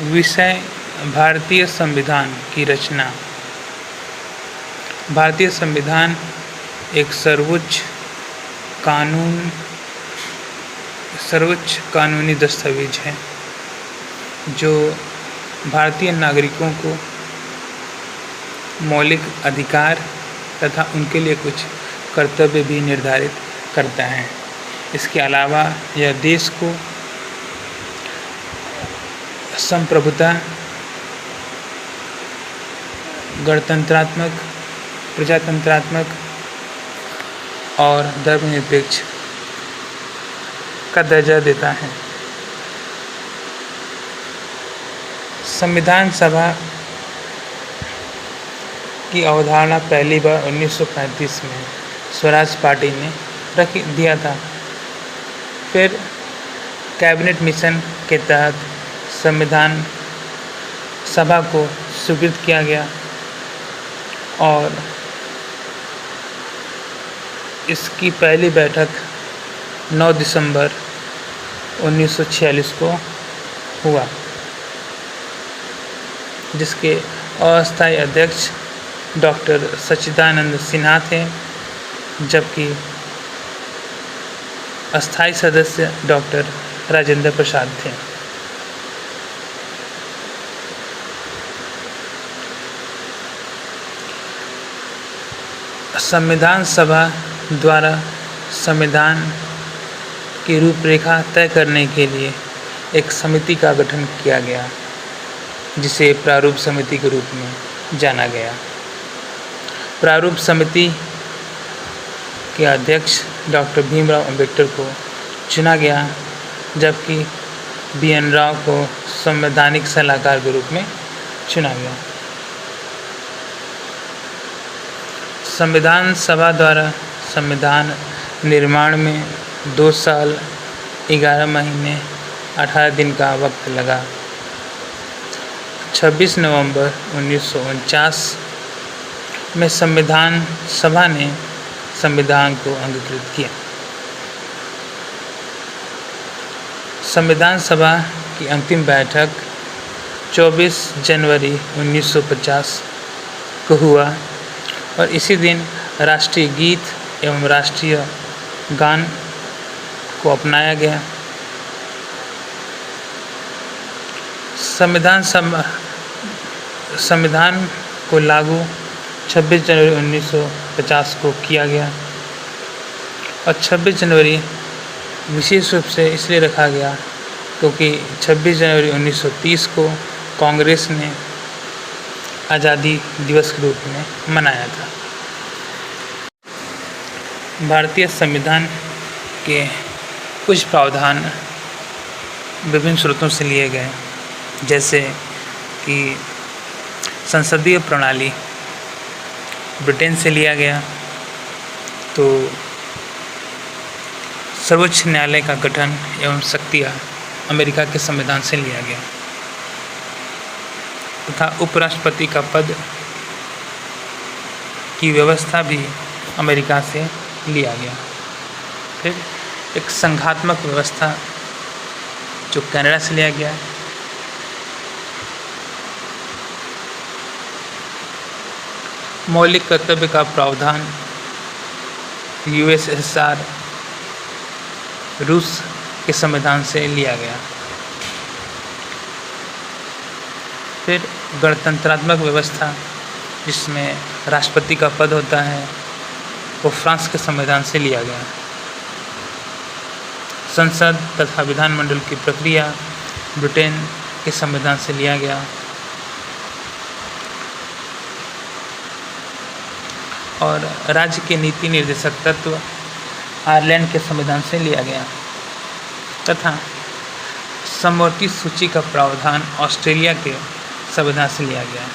विषय भारतीय संविधान की रचना। भारतीय संविधान एक सर्वोच्च कानूनी दस्तावेज है जो भारतीय नागरिकों को मौलिक अधिकार तथा उनके लिए कुछ कर्तव्य भी निर्धारित करता है। इसके अलावा यह देश को संप्रभुता, गणतंत्रात्मक, प्रजातंत्रात्मक और धर्मनिरपेक्ष का दर्जा देता है। संविधान सभा की अवधारणा पहली बार 1935 में स्वराज पार्टी ने रख दिया था। फिर कैबिनेट मिशन के तहत संविधान सभा को स्वीकृत किया गया और इसकी पहली बैठक 9 दिसंबर 1946 को हुआ, जिसके अस्थायी अध्यक्ष डॉक्टर सच्चिदानंद सिन्हा थे, जबकि अस्थायी सदस्य डॉक्टर राजेंद्र प्रसाद थे। संविधान सभा द्वारा संविधान की रूपरेखा तय करने के लिए एक समिति का गठन किया गया, जिसे प्रारूप समिति के रूप में जाना गया। प्रारूप समिति के अध्यक्ष डॉक्टर भीमराव अंबेडकर को चुना गया, जबकि BN राव को संवैधानिक सलाहकार के रूप में चुना गया। संविधान सभा द्वारा संविधान निर्माण में 2 साल 11 महीने 18 दिन का वक्त लगा। 26 नवंबर 1949 में संविधान सभा ने संविधान को अंगीकृत किया। संविधान सभा की अंतिम बैठक 24 जनवरी 1950 को हुआ और इसी दिन राष्ट्रीय गीत एवं राष्ट्रीय गान को अपनाया गया। संविधान को लागू 26 जनवरी 1950 को किया गया और 26 जनवरी विशेष रूप से इसलिए रखा गया क्योंकि 26 जनवरी 1930 को कांग्रेस ने आज़ादी दिवस के रूप में मनाया था। भारतीय संविधान के कुछ प्रावधान विभिन्न स्रोतों से लिए गए, जैसे कि संसदीय प्रणाली ब्रिटेन से लिया गया, तो सर्वोच्च न्यायालय का गठन एवं शक्तियाँ अमेरिका के संविधान से लिया गया, तथा उपराष्ट्रपति का पद की व्यवस्था भी अमेरिका से लिया गया। फिर एक संघात्मक व्यवस्था जो कनाडा से लिया गया। मौलिक कर्तव्य का प्रावधान USSR रूस के संविधान से लिया गया। फिर गणतंत्रात्मक व्यवस्था जिसमें राष्ट्रपति का पद होता है, वो फ्रांस के संविधान से लिया गया। संसद तथा विधानमंडल की प्रक्रिया ब्रिटेन के संविधान से लिया गया। और राज्य के नीति निर्देशक तत्व आयरलैंड के संविधान से लिया गया, तथा समवर्ती सूची का प्रावधान ऑस्ट्रेलिया के संविधान से लिया गया।